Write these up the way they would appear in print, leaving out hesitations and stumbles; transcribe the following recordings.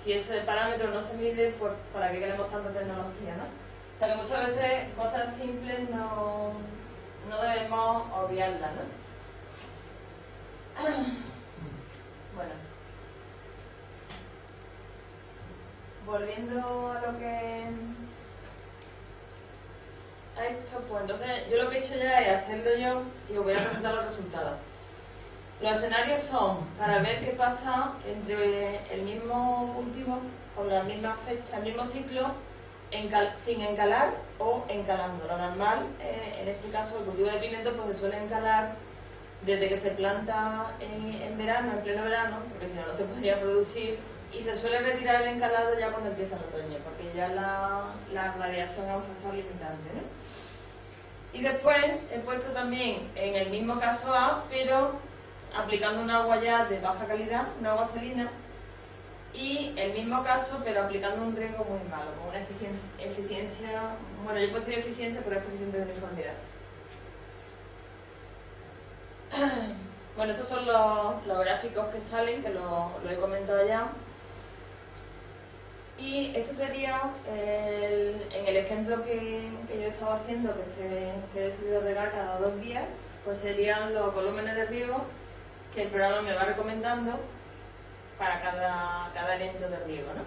si ese parámetro no se mide, pues ¿para qué queremos tanta tecnología, no? O sea que muchas veces cosas simples no debemos obviarlas, ¿no? Bueno, volviendo a lo que ha hecho, pues entonces yo lo que he hecho ya es hacerlo yo y os voy a presentar los resultados. Los escenarios son para ver qué pasa entre el mismo cultivo con la misma fecha, el mismo ciclo, sin encalar o encalando. Lo normal, en este caso, el cultivo de pimiento pues se suele encalar desde que se planta en verano, en pleno verano, porque si no, no se podría producir, y se suele retirar el encalado ya cuando empieza el otoño, porque ya la radiación es un factor limitante, ¿no? Y después he puesto también en el mismo caso A, pero aplicando un agua ya de baja calidad, un agua salina, y el mismo caso, pero aplicando un riego muy malo, con una eficiencia, bueno, yo he puesto eficiencia, pero es coeficiente de uniformidad. Bueno, estos son los gráficos que salen, que lo he comentado ya. Y esto sería, en el ejemplo que yo estaba haciendo, que he decidido regar cada 2 días, pues serían los volúmenes de riego que el programa me va recomendando para cada evento de riego, ¿no?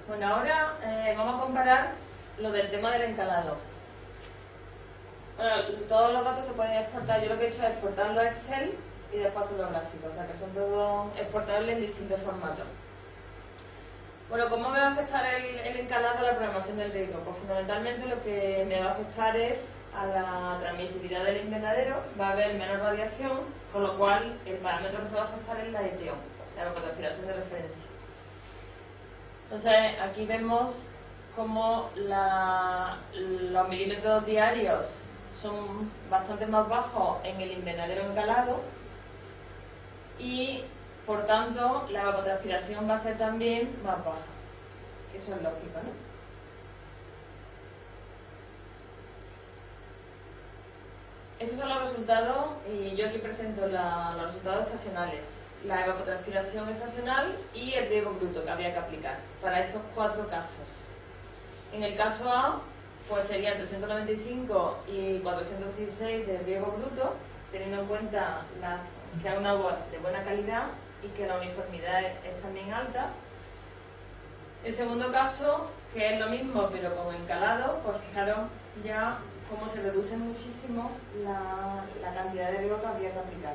Bueno, ahora vamos a comparar lo del tema del encalado. Bueno, todos los datos se pueden exportar. Yo lo que he hecho es exportarlo a Excel y después hacer los gráficos, o sea que son todos exportables en distintos formatos. Bueno, ¿cómo me va a afectar el encalado a la programación del riego? Pues fundamentalmente lo que me va a afectar es a la transmisibilidad del invernadero, va a haber menos radiación, con lo cual el parámetro que se va a afectar es la ETO, la evapotranspiración de referencia. Entonces aquí vemos cómo los milímetros diarios son bastante más bajos en el invernadero encalado y por tanto la evapotranspiración va a ser también más baja. Eso es lógico, ¿no? Estos son los resultados y yo aquí presento los resultados estacionales, la evapotranspiración estacional y el riego bruto que habría que aplicar para estos 4 casos. En el caso A, pues serían 395 y 416 de riego bruto, teniendo en cuenta que es un agua de buena calidad y que la uniformidad es también alta. El segundo caso, que es lo mismo pero con encalado, pues fijaros ya cómo se reduce muchísimo la cantidad de riego que habría que aplicar.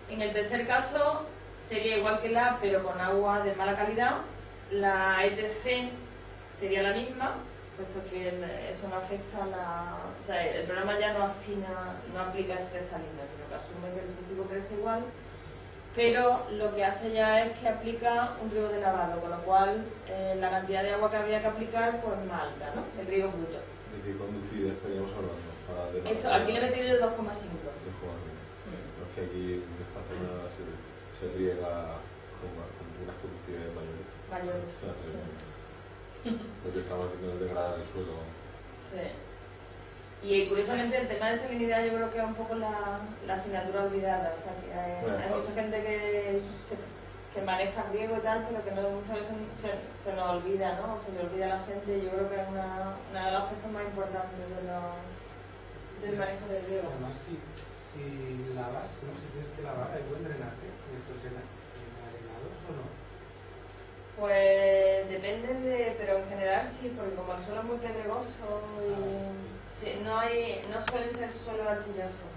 En el tercer caso sería igual que la A, pero con agua de mala calidad. La ETC sería la misma, puesto que eso no afecta o sea, el programa ya no aplica estrés salino, sino que asume que el cultivo crece igual, pero lo que hace ya es que aplica un riego de lavado, con lo cual la cantidad de agua que habría que aplicar pues más alta, ¿no? El riego bruto. ¿De qué conductividad estaríamos hablando? Aquí le he metido yo 2,5. 2,5. Es que aquí en esta zona se riega con unas conductividades mayores. Sí. Porque estamos haciendo el degradar del suelo. Sí. Y curiosamente el tema de salinidad yo creo que es un poco la asignatura olvidada, o sea que hay mucha gente que maneja riego y tal, pero que muchas veces se nos olvida, ¿no? O se le olvida a la gente, y yo creo que es una de los aspectos más importantes del manejo del riego. Además, si lavas, ¿no? Si tienes que lavar, ¿hay buen drenaje en estos arenados o no? Pues depende pero en general sí, porque como el suelo es muy pedregoso y sí, no suelen ser suelos arcillosos.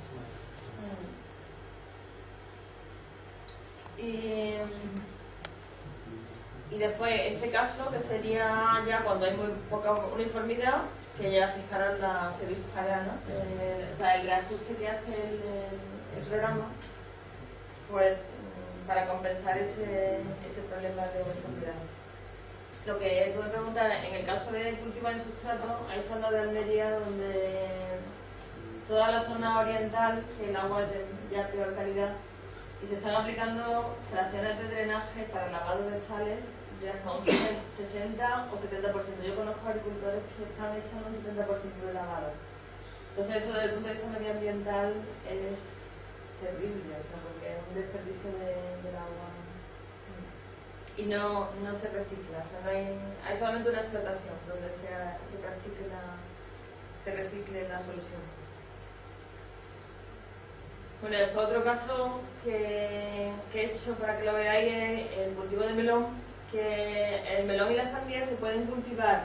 Y después este caso, que sería ya cuando hay muy poca uniformidad, que ya fijaros se dispara, ¿no? O sea, el reajuste que hace el programa, pues para compensar ese problema de uniformidad. Lo que tuve que preguntar, en el caso de cultivar en sustrato, hay zonas de Almería donde toda la zona oriental, que el agua es de ya peor calidad, y se están aplicando fracciones de drenaje para lavado de sales de hasta un 60 o 70%. Yo conozco agricultores que están echando un 70% de lavado. Entonces eso desde el punto de vista medioambiental es terrible, o sea, porque es un desperdicio del agua. Y no se recicla, o sea, hay solamente una explotación donde se recicle la solución. Bueno, después otro caso que he hecho para que lo veáis es el cultivo de melón, que el melón y la sandía se pueden cultivar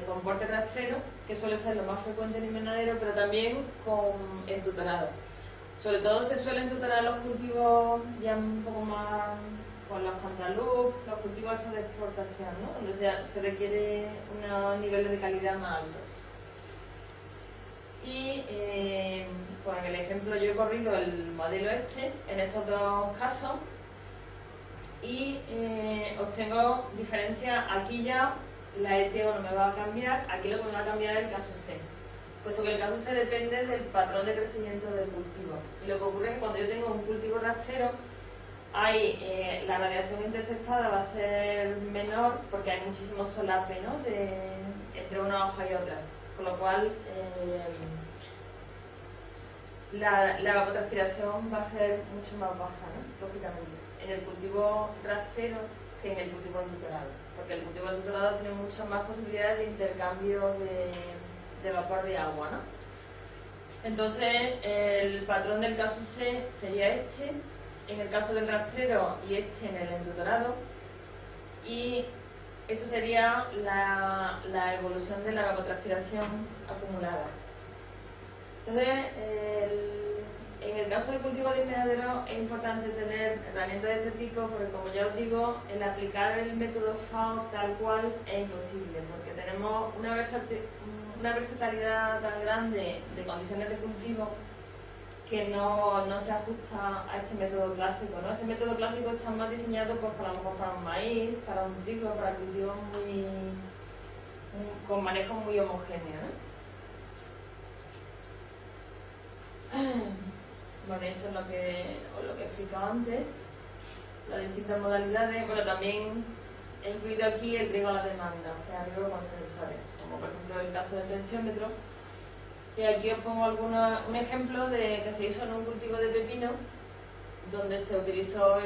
con porte rastrero, que suele ser lo más frecuente en invernadero, pero también en tutorado. Sobre todo se suelen tutorar los cultivos ya un poco más con los cantaloup, los cultivos estos de exportación, ¿no? Donde se requiere unos niveles de calidad más altos. Y pues en el ejemplo yo he corrido el modelo en estos dos casos, y obtengo diferencia. Aquí ya la ETO no me va a cambiar, aquí lo que me va a cambiar es el caso C, puesto que el caso C depende del patrón de crecimiento del cultivo. Y lo que ocurre es que cuando yo tengo un cultivo rastrero, la radiación intersectada va a ser menor porque hay muchísimo solape, ¿no?, entre una hoja y otras, con lo cual la evapotranspiración va a ser mucho más baja, ¿no?, lógicamente, en el cultivo rastrero que en el cultivo entutorado, porque el cultivo entutorado tiene muchas más posibilidades de intercambio de vapor de agua, ¿no? Entonces el patrón del caso C sería en el caso del rastrero, y en el entutorado, y esto sería la evolución de la evapotranspiración acumulada. Entonces, en el caso de cultivo de invernadero es importante tener herramientas de este tipo, porque como ya os digo, el aplicar el método FAO tal cual es imposible, porque tenemos una versatilidad tan grande de condiciones de cultivo que no se ajusta a este método clásico, ¿no? Ese método clásico está más diseñado pues, a lo mejor para un maíz, para un trigo, para cultivos con manejo muy homogéneo, ¿no? Bueno, esto es lo que he explicado antes, las distintas modalidades. Bueno, también he incluido aquí el riego a la demanda, o sea, riego con sensores, como por ejemplo el caso del tensiómetro. Y aquí os pongo un ejemplo de que se hizo en un cultivo de pepino, donde se utilizó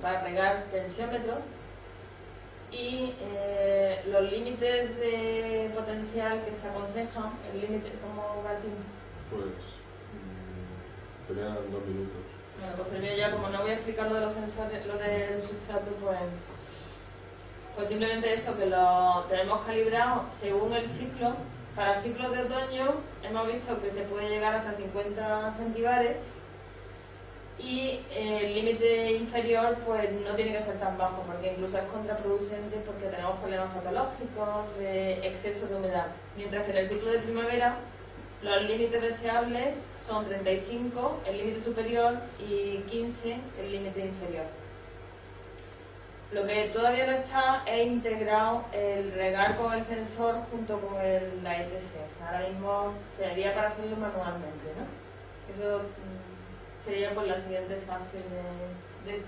para regar tensiómetro, y los límites de potencial que se aconsejan, el límite, ¿cómo va el tiempo? Pues serían 2 minutos. Bueno, pues termino ya, como no voy a explicar lo de los sensores, lo del sustrato, pues simplemente eso, que lo tenemos calibrado según el ciclo. Para ciclos de otoño hemos visto que se puede llegar hasta 50 centibares, y el límite inferior pues no tiene que ser tan bajo, porque incluso es contraproducente porque tenemos problemas patológicos de exceso de humedad, mientras que en el ciclo de primavera los límites deseables son 35 el límite superior y 15 el límite inferior. Lo que todavía no está es integrado el regar con el sensor junto con la ETC. O sea, ahora mismo sería para hacerlo manualmente, ¿no? Eso sería pues la siguiente fase de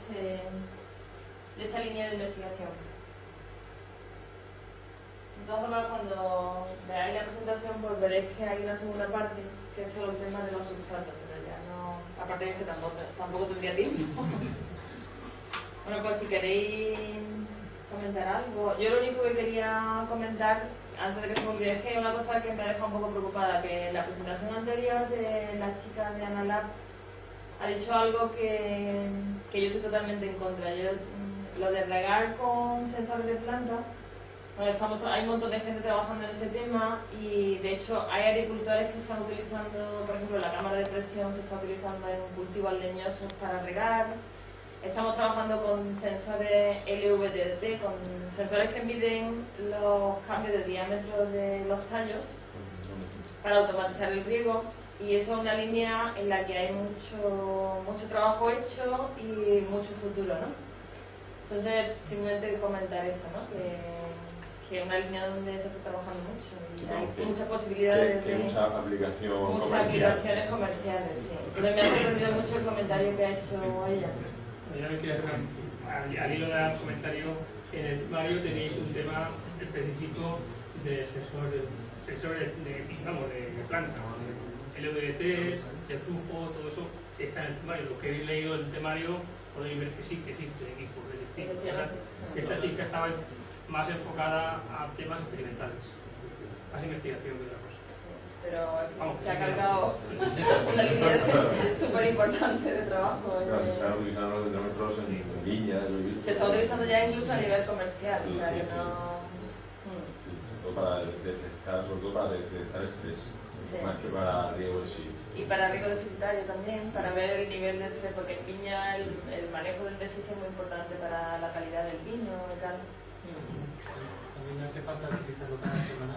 esta línea de investigación. De todas formas, cuando veáis la presentación, pues veréis que hay una segunda parte que es solo el tema de los sustratos, pero ya no, aparte de que tampoco tendría tiempo. Bueno, pues si queréis comentar algo. Yo lo único que quería comentar, antes de que se me olvide, es que hay una cosa que me deja un poco preocupada, que en la presentación anterior de la chica de Analab ha dicho algo que yo estoy totalmente en contra. Lo de regar con sensores de planta, bueno, hay un montón de gente trabajando en ese tema, y de hecho hay agricultores que están utilizando, por ejemplo, la cámara de presión se está utilizando en cultivos leñosos para regar. Estamos trabajando con sensores LVDT, con sensores que miden los cambios de diámetro de los tallos para automatizar el riego, y eso es una línea en la que hay mucho trabajo hecho y mucho futuro, ¿no? Entonces, simplemente comentar eso, ¿no? Que es una línea donde se está trabajando mucho y hay muchas posibilidades de muchas aplicaciones comerciales, sí. Entonces me ha sorprendido mucho el comentario que ha hecho ella. Al hilo del comentario, en el primario tenéis un tema específico de sensores de planta, LVDTs, el flujo, todo eso está en el temario. Los que habéis leído el temario podéis ver que sí que existen equipos de distintos. Esta chica estaba más enfocada a temas experimentales, más investigación que otra cosa. Pero se ha cargado una línea súper importante de trabajo. Claro, se están utilizando los dendrómetros en viñas, lo he visto. Se está utilizando ya incluso a nivel comercial, Sí, o sea sí, que sí. no... Sí, sobre todo para detectar estrés, Sí. más que para riego en sí. Y para riego deficitario también, para ver el nivel de estrés, porque en viña el manejo del déficit es muy importante para la calidad del vino y tal. También hace falta utilizarlo cada semana.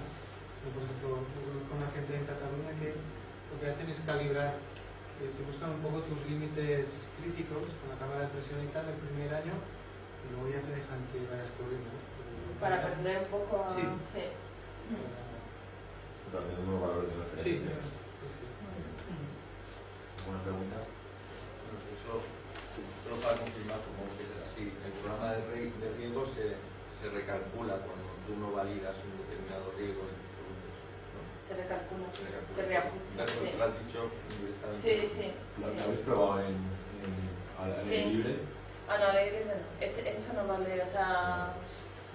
Por ejemplo, con la gente en Cataluña que lo que hacen es calibrar, te buscan un poco tus límites críticos con la cámara de presión y tal el primer año, y luego ya te dejan que vayas corriendo. Para aprender un poco a... Sí. Sí. También unos valores de Sí, referencia. sí. ¿Alguna pregunta? Bueno, eso, solo para confirmar, supongo que es así. El programa de riego se recalcula cuando tú no validas un determinado riego en tus productos, ¿no? Se recalcula, Se recalcula. se reajusta. Eso Sí. lo has dicho directamente. Sí, sí. ¿Lo habéis probado al Sí. aire libre? Ah, no, al aire libre no. Esto no vale, o sea...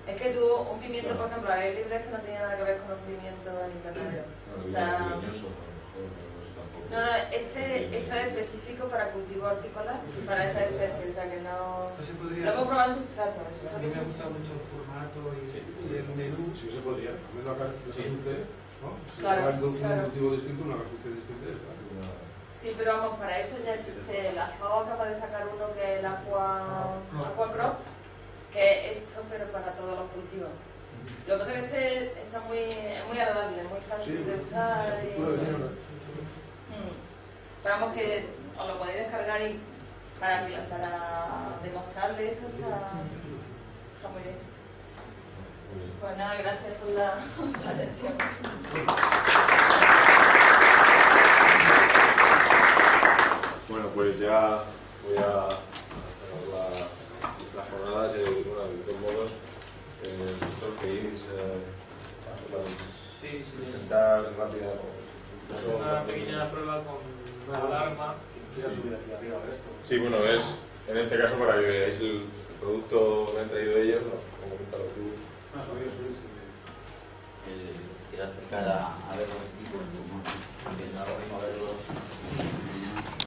Es que tú, un pimiento, por ejemplo, al aire libre es que no tiene nada que ver con un pimiento en invernadero. O sea... Leñoso, a lo mejor, no sé tampoco. No, esto es específico para cultivo hortícola, para esa especie, o sea que no... No se podría- Lo hemos probado en sustrato. A mí me gusta mucho el formato y el menú. Sí se podría. En vez de la casuce, ¿no? Si Claro, llevas un claro. cultivo distinto, una casuce distinta, ya está. Sí, pero vamos, para eso ya existe la FAO, capaz de sacar uno que es el Aqua Crop, que es esto, pero para todos los cultivos. Lo que pasa es que este está es muy agradable, muy fácil de usar. Pero vamos que os lo podéis descargar y para demostrarle eso está muy bien. Pues nada, gracias por la atención. Bueno, pues ya voy a cerrar las jornadas y bueno, de todos modos, vosotros queréis presentar rápida Una pequeña prueba con una alarma. Sí, bueno, es en este caso para que veáis